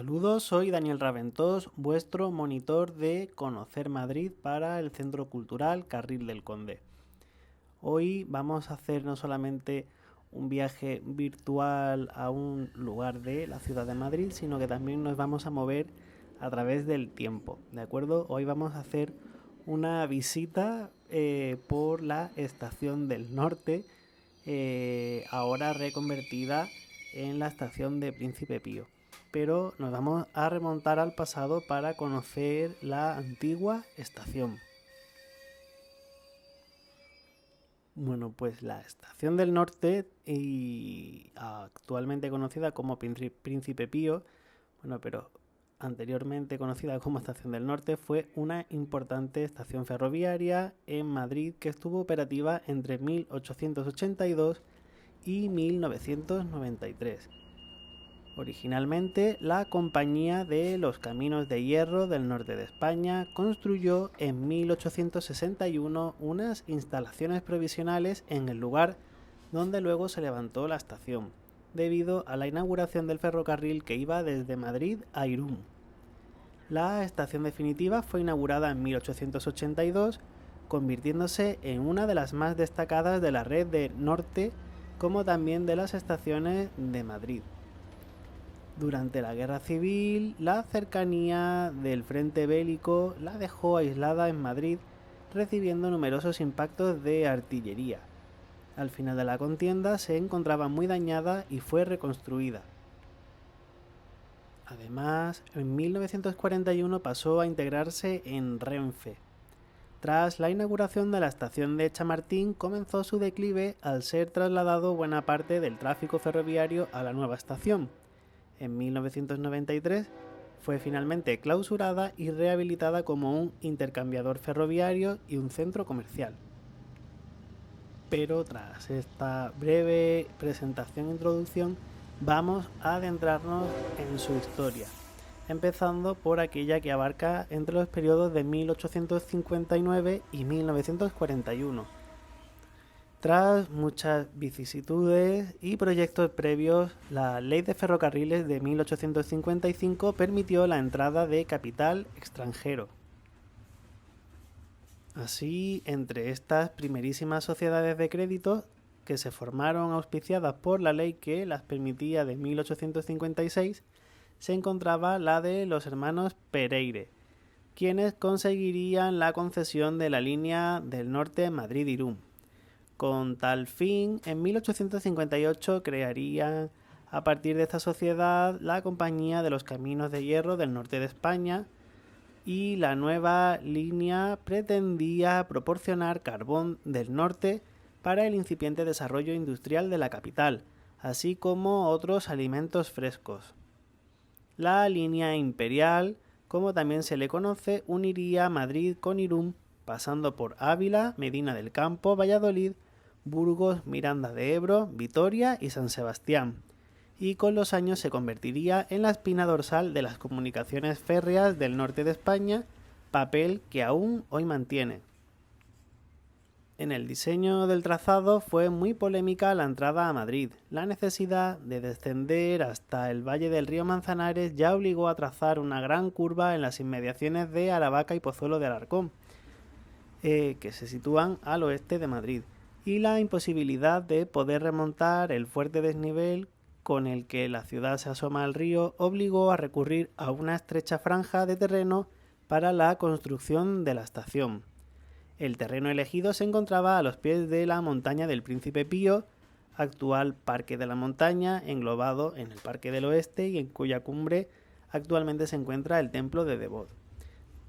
Saludos, soy Daniel Raventós, vuestro monitor de Conocer Madrid para el Centro Cultural Carril del Conde. Hoy vamos a hacer no solamente un viaje virtual a un lugar de la ciudad de Madrid, sino que también nos vamos a mover a través del tiempo, ¿de acuerdo? Hoy vamos a hacer una visita por la Estación del Norte, ahora reconvertida en la estación de Príncipe Pío. Pero nos vamos a remontar al pasado para conocer la antigua estación. Bueno, pues la Estación del Norte, y actualmente conocida como Príncipe Pío, pero anteriormente conocida como Estación del Norte, fue una importante estación ferroviaria en Madrid que estuvo operativa entre 1882 y 1993. Originalmente, la Compañía de los Caminos de Hierro del Norte de España construyó en 1861 unas instalaciones provisionales en el lugar donde luego se levantó la estación, debido a la inauguración del ferrocarril que iba desde Madrid a Irún. La estación definitiva fue inaugurada en 1882, convirtiéndose en una de las más destacadas de la red de Norte, como también de las estaciones de Madrid. Durante la Guerra Civil, la cercanía del frente bélico la dejó aislada en Madrid, recibiendo numerosos impactos de artillería. Al final de la contienda se encontraba muy dañada y fue reconstruida. Además, en 1941 pasó a integrarse en Renfe. Tras la inauguración de la estación de Chamartín, comenzó su declive al ser trasladado buena parte del tráfico ferroviario a la nueva estación. En 1993 fue finalmente clausurada y rehabilitada como un intercambiador ferroviario y un centro comercial. Pero tras esta breve presentación e introducción, vamos a adentrarnos en su historia, empezando por aquella que abarca entre los periodos de 1859 y 1941. Tras muchas vicisitudes y proyectos previos, la Ley de Ferrocarriles de 1855 permitió la entrada de capital extranjero. Así, entre estas primerísimas sociedades de crédito que se formaron auspiciadas por la ley que las permitía de 1856, se encontraba la de los hermanos Pereire, quienes conseguirían la concesión de la línea del norte Madrid-Irún. Con tal fin, en 1858 crearían a partir de esta sociedad la Compañía de los Caminos de Hierro del Norte de España, y la nueva línea pretendía proporcionar carbón del norte para el incipiente desarrollo industrial de la capital, así como otros alimentos frescos. La línea imperial, como también se le conoce, uniría Madrid con Irún, pasando por Ávila, Medina del Campo, Valladolid, Burgos, Miranda de Ebro, Vitoria y San Sebastián, y con los años se convertiría en la espina dorsal de las comunicaciones férreas del norte de España, papel que aún hoy mantiene. En el diseño del trazado fue muy polémica la entrada a Madrid. La necesidad de descender hasta el valle del río Manzanares ya obligó a trazar una gran curva en las inmediaciones de Aravaca y Pozuelo de Alarcón, que se sitúan al oeste de Madrid, y la imposibilidad de poder remontar el fuerte desnivel con el que la ciudad se asoma al río obligó a recurrir a una estrecha franja de terreno para la construcción de la estación. El terreno elegido se encontraba a los pies de la montaña del Príncipe Pío, actual Parque de la Montaña, englobado en el Parque del Oeste y en cuya cumbre actualmente se encuentra el Templo de Devot,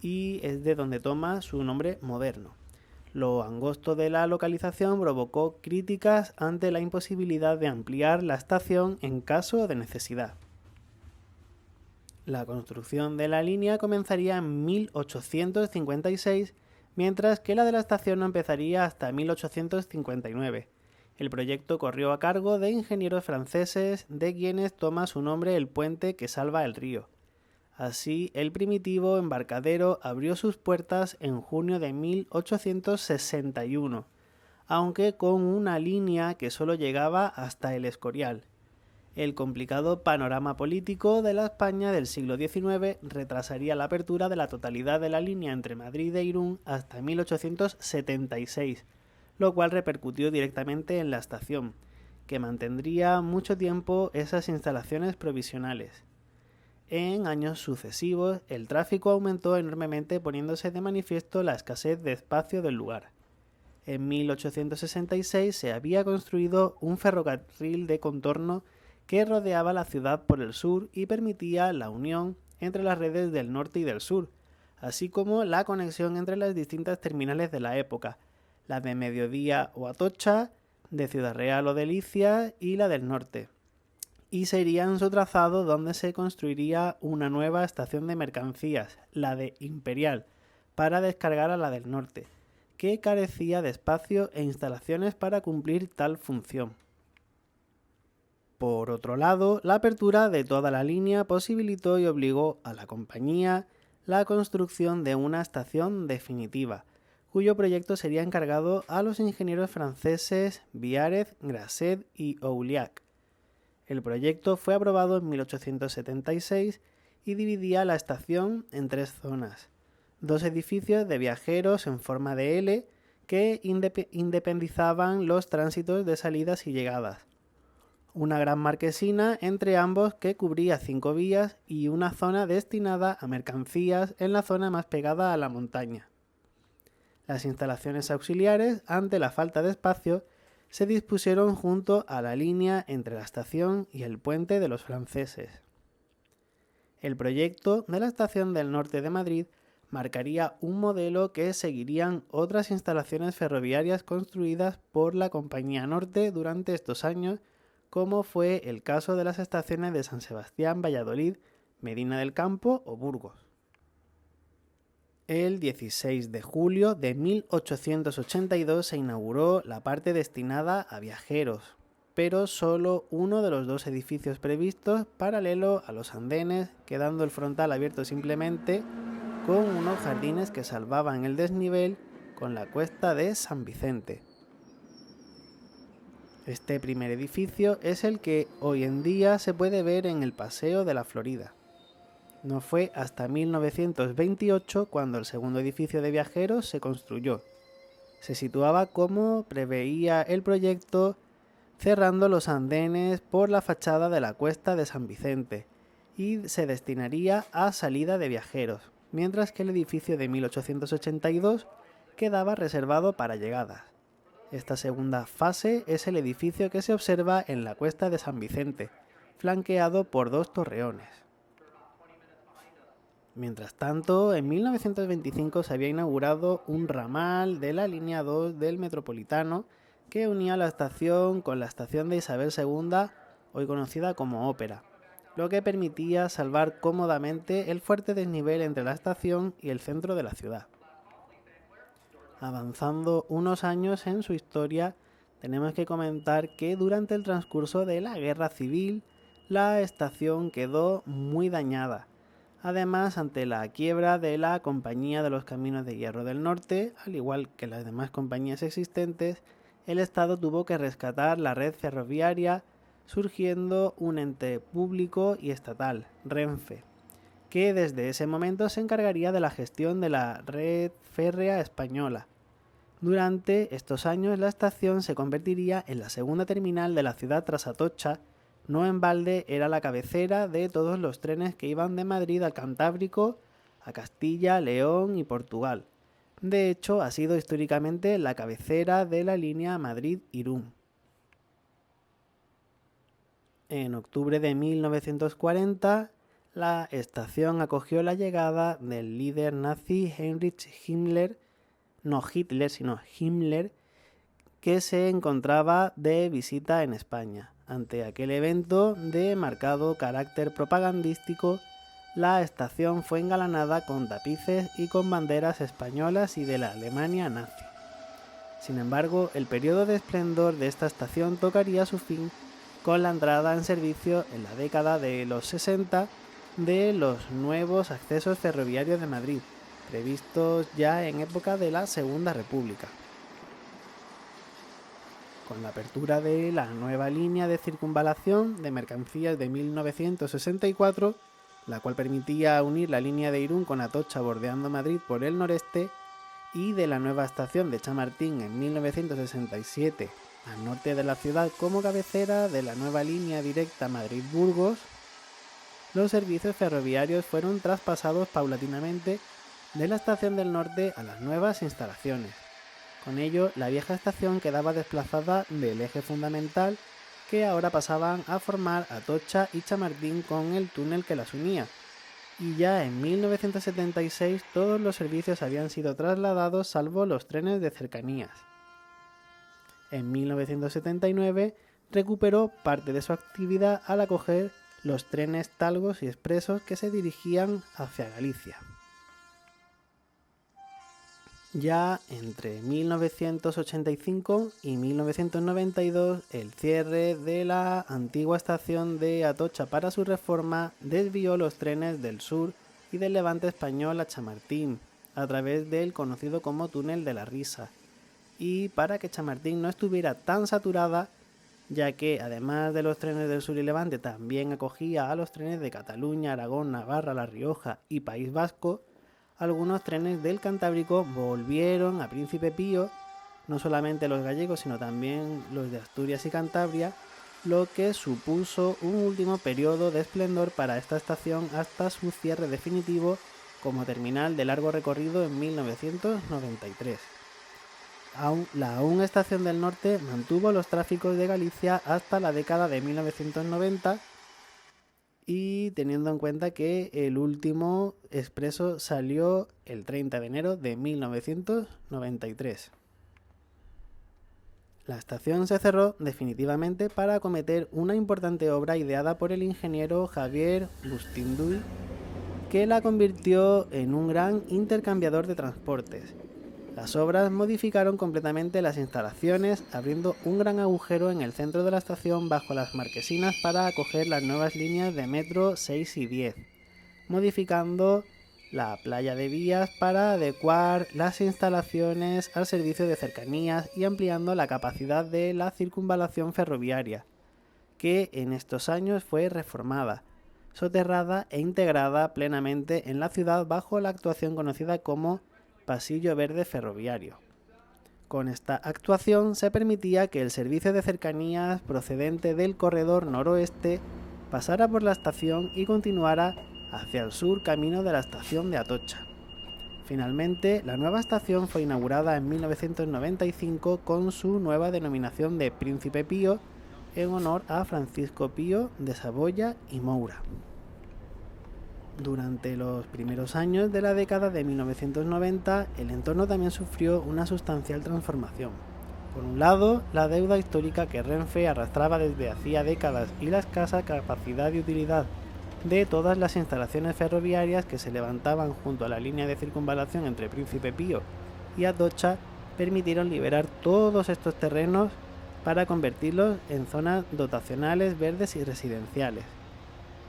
y es de donde toma su nombre moderno. Lo angosto de la localización provocó críticas ante la imposibilidad de ampliar la estación en caso de necesidad. La construcción de la línea comenzaría en 1856, mientras que la de la estación no empezaría hasta 1859. El proyecto corrió a cargo de ingenieros franceses, de quienes toma su nombre el puente que salva el río. Así, el primitivo embarcadero abrió sus puertas en junio de 1861, aunque con una línea que solo llegaba hasta El Escorial. El complicado panorama político de la España del siglo XIX retrasaría la apertura de la totalidad de la línea entre Madrid e Irún hasta 1876, lo cual repercutió directamente en la estación, que mantendría mucho tiempo esas instalaciones provisionales. En años sucesivos, el tráfico aumentó enormemente, poniéndose de manifiesto la escasez de espacio del lugar. En 1866 se había construido un ferrocarril de contorno que rodeaba la ciudad por el sur y permitía la unión entre las redes del norte y del sur, así como la conexión entre las distintas terminales de la época, la de Mediodía o Atocha, de Ciudad Real o Delicias y la del norte. Y sería en su trazado donde se construiría una nueva estación de mercancías, la de Imperial, para descargar a la del norte, que carecía de espacio e instalaciones para cumplir tal función. Por otro lado, la apertura de toda la línea posibilitó y obligó a la compañía la construcción de una estación definitiva, cuyo proyecto sería encargado a los ingenieros franceses Biarritz, Grasset y Auliac. El proyecto fue aprobado en 1876 y dividía la estación en 3 zonas: 2 edificios de viajeros en forma de L que independizaban los tránsitos de salidas y llegadas, una gran marquesina entre ambos que cubría 5 vías y una zona destinada a mercancías en la zona más pegada a la montaña. Las instalaciones auxiliares, ante la falta de espacio, se dispusieron junto a la línea entre la estación y el puente de los franceses. El proyecto de la estación del norte de Madrid marcaría un modelo que seguirían otras instalaciones ferroviarias construidas por la Compañía Norte durante estos años, como fue el caso de las estaciones de San Sebastián, Valladolid, Medina del Campo o Burgos. El 16 de julio de 1882 se inauguró la parte destinada a viajeros, pero solo uno de los 2 edificios previstos, paralelo a los andenes, quedando el frontal abierto simplemente, con unos jardines que salvaban el desnivel con la cuesta de San Vicente. Este primer edificio es el que hoy en día se puede ver en el Paseo de la Florida. No fue hasta 1928 cuando el segundo edificio de viajeros se construyó. Se situaba como preveía el proyecto, cerrando los andenes por la fachada de la cuesta de San Vicente, y se destinaría a salida de viajeros, mientras que el edificio de 1882 quedaba reservado para llegadas. Esta segunda fase es el edificio que se observa en la cuesta de San Vicente, flanqueado por 2 torreones. Mientras tanto, en 1925 se había inaugurado un ramal de la línea 2 del Metropolitano que unía la estación con la estación de Isabel II, hoy conocida como Ópera, lo que permitía salvar cómodamente el fuerte desnivel entre la estación y el centro de la ciudad. Avanzando unos años en su historia, tenemos que comentar que durante el transcurso de la Guerra Civil, la estación quedó muy dañada. Además, ante la quiebra de la Compañía de los Caminos de Hierro del Norte, al igual que las demás compañías existentes, el Estado tuvo que rescatar la red ferroviaria, surgiendo un ente público y estatal, Renfe, que desde ese momento se encargaría de la gestión de la red férrea española. Durante estos años, la estación se convertiría en la segunda terminal de la ciudad tras Atocha. No en balde era la cabecera de todos los trenes que iban de Madrid al Cantábrico, a Castilla, León y Portugal. De hecho, ha sido históricamente la cabecera de la línea Madrid-Irún. En octubre de 1940, la estación acogió la llegada del líder nazi Heinrich Himmler, que se encontraba de visita en España. Ante aquel evento de marcado carácter propagandístico, la estación fue engalanada con tapices y con banderas españolas y de la Alemania nazi. Sin embargo, el periodo de esplendor de esta estación tocaría su fin con la entrada en servicio en la década de los 60 de los nuevos accesos ferroviarios de Madrid, previstos ya en época de la Segunda República. Con la apertura de la nueva línea de circunvalación de mercancías de 1964, la cual permitía unir la línea de Irún con Atocha bordeando Madrid por el noreste, y de la nueva estación de Chamartín en 1967 al norte de la ciudad como cabecera de la nueva línea directa Madrid-Burgos, los servicios ferroviarios fueron traspasados paulatinamente de la estación del norte a las nuevas instalaciones. Con ello, la vieja estación quedaba desplazada del eje fundamental, que ahora pasaban a formar Atocha y Chamartín con el túnel que las unía, y ya en 1976 todos los servicios habían sido trasladados salvo los trenes de cercanías. En 1979 recuperó parte de su actividad al acoger los trenes Talgos y Expresos que se dirigían hacia Galicia. Ya entre 1985 y 1992, el cierre de la antigua estación de Atocha para su reforma desvió los trenes del sur y del levante español a Chamartín, a través del conocido como Túnel de la Risa, y para que Chamartín no estuviera tan saturada, ya que además de los trenes del sur y levante también acogía a los trenes de Cataluña, Aragón, Navarra, La Rioja y País Vasco, algunos trenes del Cantábrico volvieron a Príncipe Pío, no solamente los gallegos sino también los de Asturias y Cantabria, lo que supuso un último periodo de esplendor para esta estación hasta su cierre definitivo como terminal de largo recorrido en 1993. La aún estación del norte mantuvo los tráficos de Galicia hasta la década de 1990, y teniendo en cuenta que el último expreso salió el 30 de enero de 1993. La estación se cerró definitivamente para acometer una importante obra ideada por el ingeniero Javier Bustinduy, que la convirtió en un gran intercambiador de transportes. Las obras modificaron completamente las instalaciones, abriendo un gran agujero en el centro de la estación bajo las marquesinas para acoger las nuevas líneas de metro 6 y 10, modificando la playa de vías para adecuar las instalaciones al servicio de cercanías y ampliando la capacidad de la circunvalación ferroviaria, que en estos años fue reformada, soterrada e integrada plenamente en la ciudad bajo la actuación conocida como Pasillo Verde Ferroviario. Con esta actuación se permitía que el servicio de cercanías procedente del corredor noroeste pasara por la estación y continuara hacia el sur camino de la estación de Atocha. Finalmente, la nueva estación fue inaugurada en 1995 con su nueva denominación de Príncipe Pío en honor a Francisco Pío de Saboya y Moura. Durante los primeros años de la década de 1990, el entorno también sufrió una sustancial transformación. Por un lado, la deuda histórica que Renfe arrastraba desde hacía décadas y la escasa capacidad y utilidad de todas las instalaciones ferroviarias que se levantaban junto a la línea de circunvalación entre Príncipe Pío y Atocha permitieron liberar todos estos terrenos para convertirlos en zonas dotacionales, verdes y residenciales.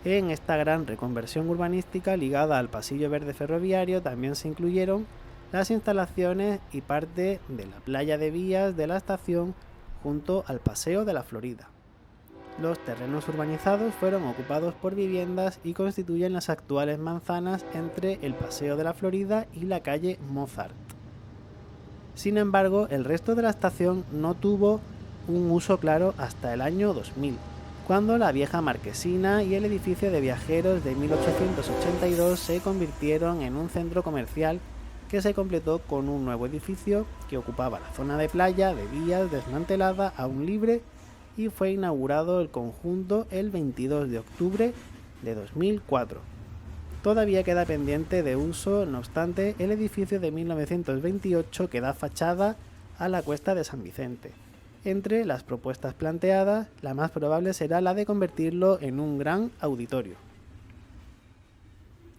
En esta gran reconversión urbanística ligada al pasillo verde ferroviario también se incluyeron las instalaciones y parte de la playa de vías de la estación junto al Paseo de la Florida. Los terrenos urbanizados fueron ocupados por viviendas y constituyen las actuales manzanas entre el Paseo de la Florida y la calle Mozart. Sin embargo, el resto de la estación no tuvo un uso claro hasta el año 2000. Cuando la vieja marquesina y el edificio de viajeros de 1882 se convirtieron en un centro comercial que se completó con un nuevo edificio que ocupaba la zona de playa de vías desmantelada aún libre, y fue inaugurado el conjunto el 22 de octubre de 2004. Todavía queda pendiente de uso, no obstante, el edificio de 1928 que da fachada a la Cuesta de San Vicente. Entre las propuestas planteadas, la más probable será la de convertirlo en un gran auditorio.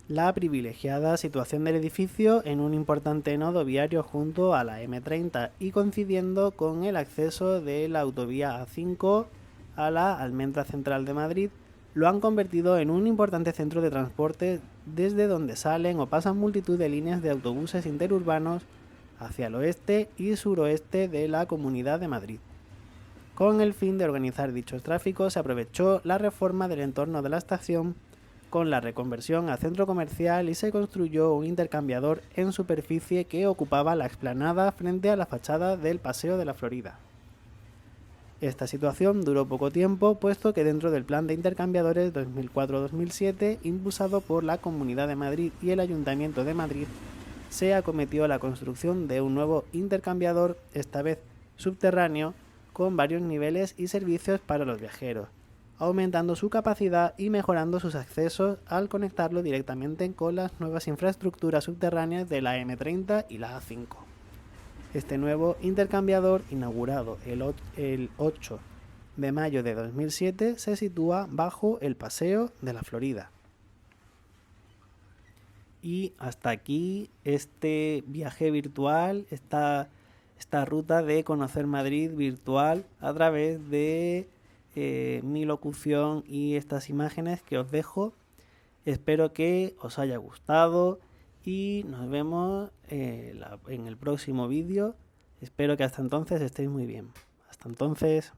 La privilegiada situación del edificio en un importante nodo viario junto a la M30 y coincidiendo con el acceso de la autovía A5 a la Almendra Central de Madrid, lo han convertido en un importante centro de transporte desde donde salen o pasan multitud de líneas de autobuses interurbanos hacia el oeste y suroeste de la Comunidad de Madrid. Con el fin de organizar dichos tráficos se aprovechó la reforma del entorno de la estación con la reconversión a centro comercial y se construyó un intercambiador en superficie que ocupaba la explanada frente a la fachada del Paseo de la Florida. Esta situación duró poco tiempo, puesto que dentro del plan de intercambiadores 2004-2007, impulsado por la Comunidad de Madrid y el Ayuntamiento de Madrid, se acometió la construcción de un nuevo intercambiador, esta vez subterráneo, con varios niveles y servicios para los viajeros, aumentando su capacidad y mejorando sus accesos al conectarlo directamente con las nuevas infraestructuras subterráneas de la M30 y la A5. Este nuevo intercambiador, inaugurado el 8 de mayo de 2007, se sitúa bajo el Paseo de la Florida. Y hasta aquí este viaje virtual, esta ruta de conocer Madrid virtual a través de mi locución y estas imágenes que os dejo. Espero que os haya gustado y nos vemos en el próximo vídeo. Espero que hasta entonces estéis muy bien. Hasta entonces.